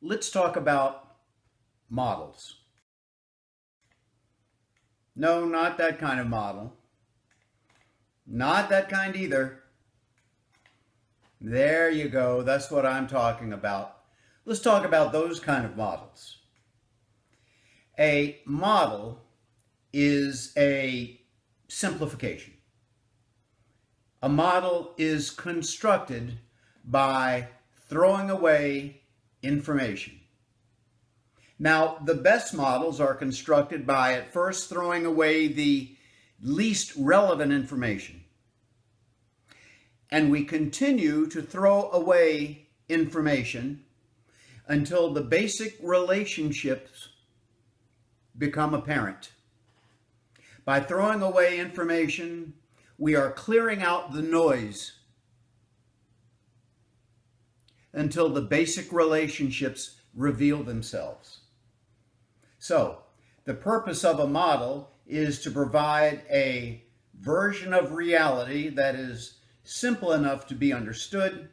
Let's talk about models. No, not that kind of model. Not that kind either. There you go. That's what I'm talking about. Let's talk about those kind of models. A model is a simplification. A model is constructed by throwing away information. Now, the best models are constructed by at first throwing away the least relevant information. And we continue to throw away information until the basic relationships become apparent. By throwing away information, we are clearing out the noise until the basic relationships reveal themselves. So, the purpose of a model is to provide a version of reality that is simple enough to be understood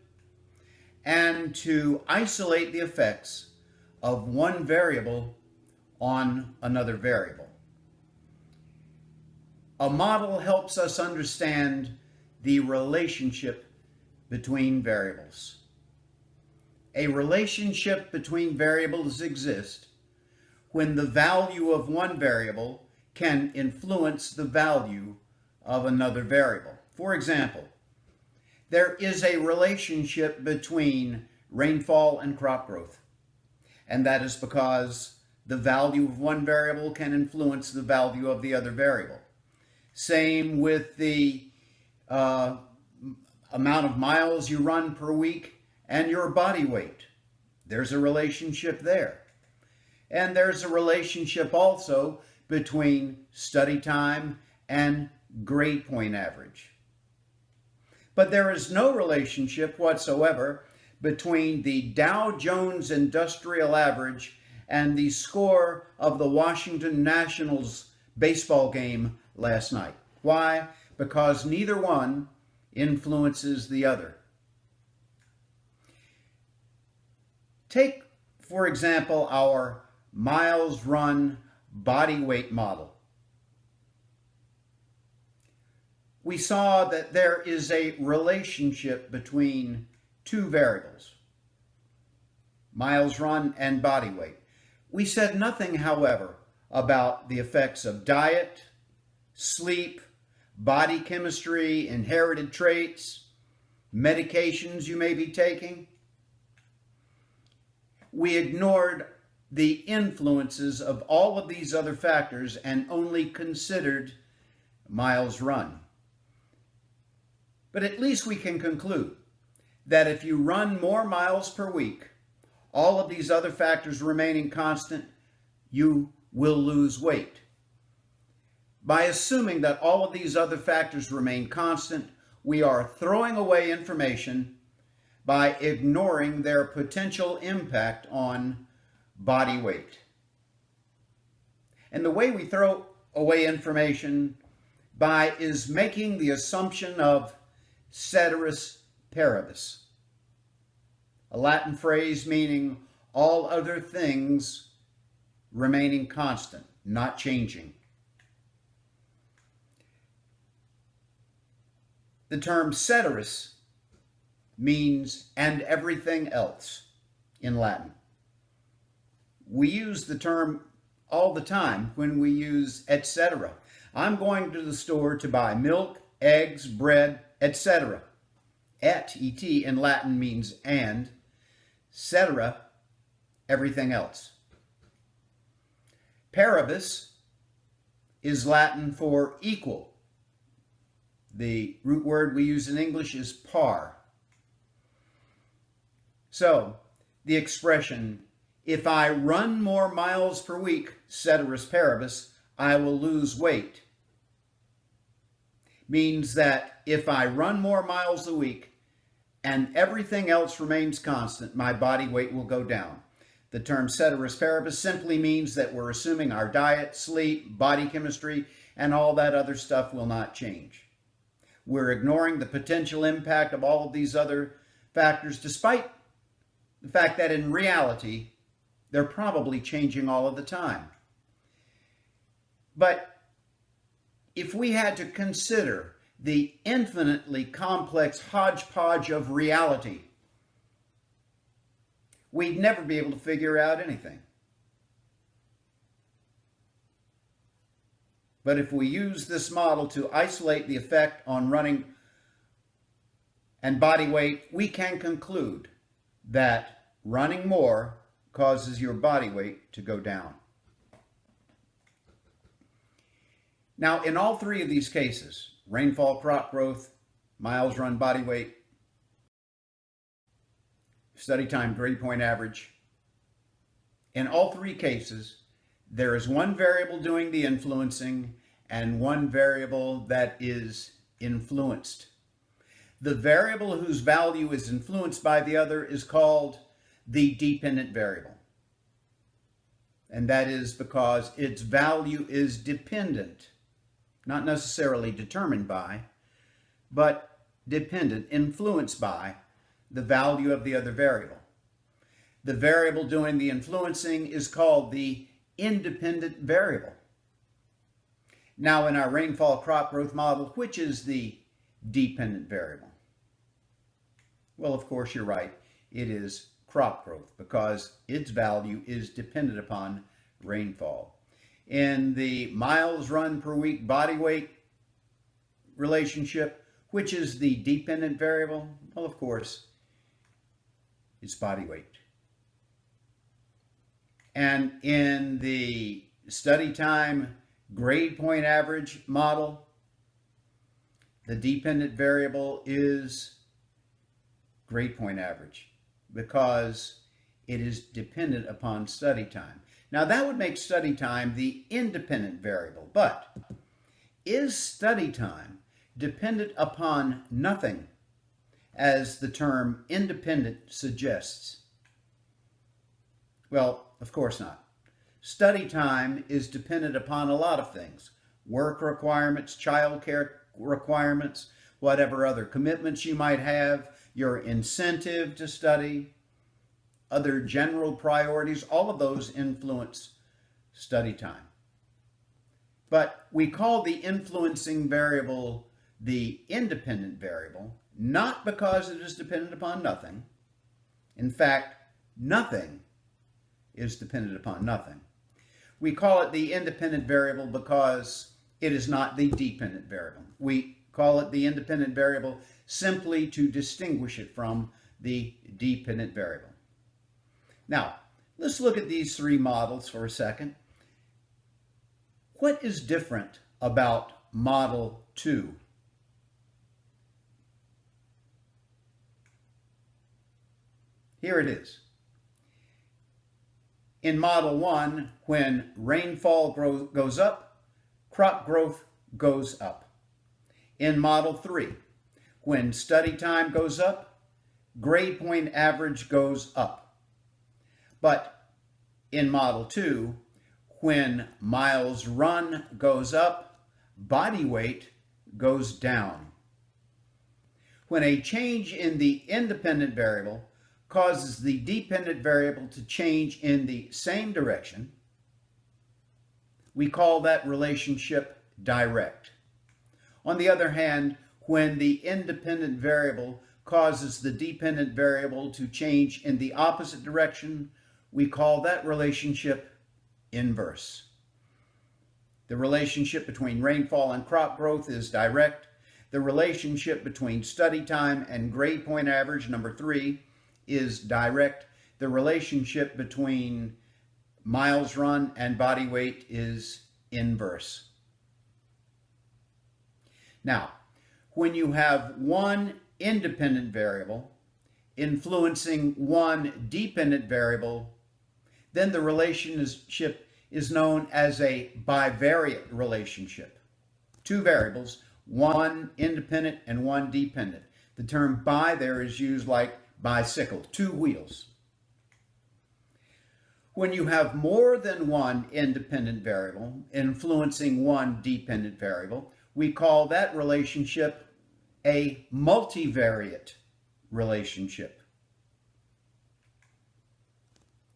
and to isolate the effects of one variable on another variable. A model helps us understand the relationship between variables. A relationship between variables exists when the value of one variable can influence the value of another variable. For example, there is a relationship between rainfall and crop growth, and that is because the value of one variable can influence the value of the other variable. Same with the amount of miles you run per week and your body weight. There's a relationship there. And there's a relationship also between study time and grade point average. But there is no relationship whatsoever between the Dow Jones Industrial Average and the score of the Washington Nationals baseball game last night. Why? Because neither one influences the other. Take, for example, our miles run body weight model. We saw that there is a relationship between two variables, miles run and body weight. We said nothing, however, about the effects of diet, sleep, body chemistry, inherited traits, medications you may be taking. We ignored the influences of all of these other factors and only considered miles run. But at least we can conclude that if you run more miles per week, all of these other factors remaining constant, you will lose weight. By assuming that all of these other factors remain constant, we are throwing away information by ignoring their potential impact on body weight. And the way we throw away information is making the assumption of ceteris paribus, a Latin phrase meaning all other things remaining constant, not changing. The term ceteris means and everything else in Latin. We use the term all the time when we use etc. I'm going to the store to buy milk, eggs, bread, etc. Et in Latin means and, cetera, everything else. Paribus is Latin for equal. The root word we use in English is par. So, the expression, if I run more miles per week, ceteris paribus, I will lose weight, means that if I run more miles a week and everything else remains constant, my body weight will go down. The term ceteris paribus simply means that we're assuming our diet, sleep, body chemistry, and all that other stuff will not change. We're ignoring the potential impact of all of these other factors, despite the fact that in reality, They're probably changing all of the time. But if we had to consider the infinitely complex hodgepodge of reality, we'd never be able to figure out anything. But if we use this model to isolate the effect on running and body weight, we can conclude that running more causes your body weight to go down. Now, in all three of these cases, rainfall, crop growth, miles run, body weight, study time, grade point average, in all three cases, there is one variable doing the influencing and one variable that is influenced. The variable whose value is influenced by the other is called the dependent variable. And that is because its value is dependent, not necessarily determined by, but dependent, influenced by the value of the other variable. The variable doing the influencing is called the independent variable. Now, in our rainfall crop growth model, which is the dependent variable? Well, of course, you're right. It is crop growth because its value is dependent upon rainfall. In the miles run per week body weight relationship, which is the dependent variable? Well, of course, it's body weight. And in the study time grade point average model, the dependent variable is grade point average because it is dependent upon study time. Now, that would make study time the independent variable, but is study time dependent upon nothing, as the term independent suggests? Well, of course not. Study time is dependent upon a lot of things: work requirements, childcare requirements, whatever other commitments you might have, your incentive to study, other general priorities, all of those influence study time. But we call the influencing variable the independent variable, not because it is dependent upon nothing. In fact, nothing is dependent upon nothing. We call it the independent variable because it is not the dependent variable. We call it the independent variable simply to distinguish it from the dependent variable. Now, let's look at these three models for a second. What is different about Model 2? Here it is. In Model 1, when rainfall goes up, crop growth goes up. In Model 3, when study time goes up, grade point average goes up. But in Model 2, when miles run goes up, body weight goes down. When a change in the independent variable causes the dependent variable to change in the same direction, we call that relationship direct. On the other hand, when the independent variable causes the dependent variable to change in the opposite direction, we call that relationship inverse. The relationship between rainfall and crop growth is direct. The relationship between study time and grade point average, number 3, is direct. The relationship between miles run and body weight is inverse. Now, when you have one independent variable influencing one dependent variable, then the relationship is known as a bivariate relationship. Two variables, one independent and one dependent. The term bi there is used like bicycle, two wheels. When you have more than one independent variable influencing one dependent variable, we call that relationship a multivariate relationship.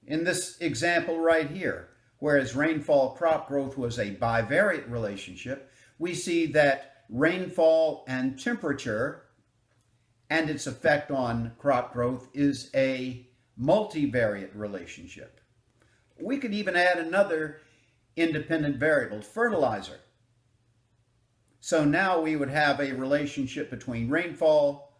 In this example right here, whereas rainfall crop growth was a bivariate relationship, we see that rainfall and temperature and its effect on crop growth is a multivariate relationship. We could even add another independent variable, fertilizer. So now we would have a relationship between rainfall,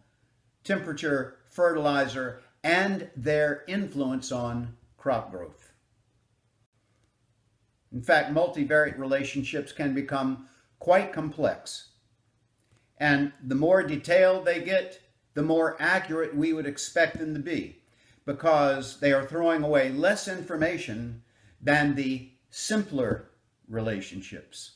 temperature, fertilizer, and their influence on crop growth. In fact, multivariate relationships can become quite complex. And the more detailed they get, the more accurate we would expect them to be, because they are throwing away less information than the simpler relationships.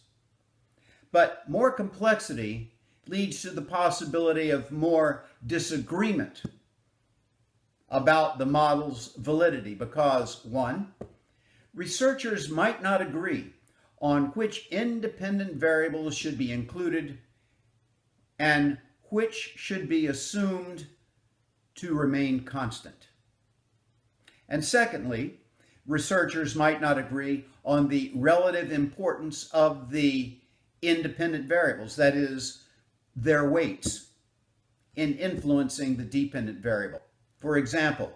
But more complexity leads to the possibility of more disagreement about the model's validity because, one, researchers might not agree on which independent variables should be included and which should be assumed to remain constant. And secondly, researchers might not agree on the relative importance of the independent variables, that is, their weights, in influencing the dependent variable. For example,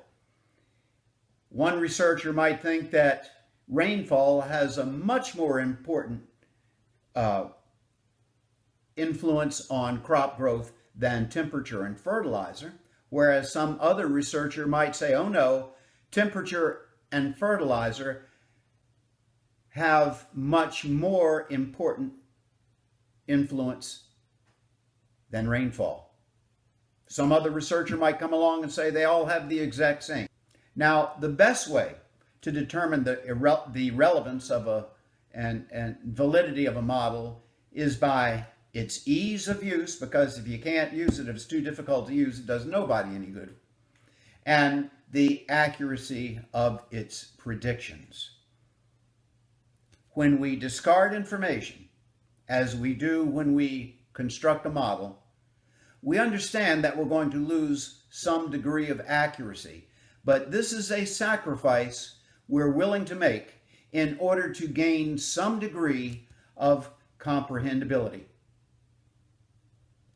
one researcher might think that rainfall has a much more important influence on crop growth than temperature and fertilizer, whereas some other researcher might say, oh no, temperature and fertilizer have much more important influence than rainfall. Some other researcher might come along and say they all have the exact same. Now, the best way to determine the relevance of and validity of a model is by its ease of use, because if you can't use it, if it's too difficult to use, it does nobody any good, and the accuracy of its predictions. When we discard information, as we do when we construct a model, we understand that we're going to lose some degree of accuracy, but this is a sacrifice we're willing to make in order to gain some degree of comprehensibility.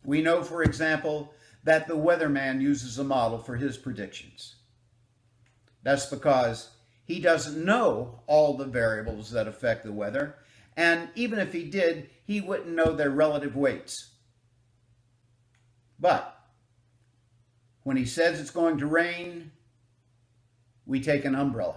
We know, for example, that the weatherman uses a model for his predictions. That's because he doesn't know all the variables that affect the weather, and even if he did, he wouldn't know their relative weights. But when he says it's going to rain, we take an umbrella.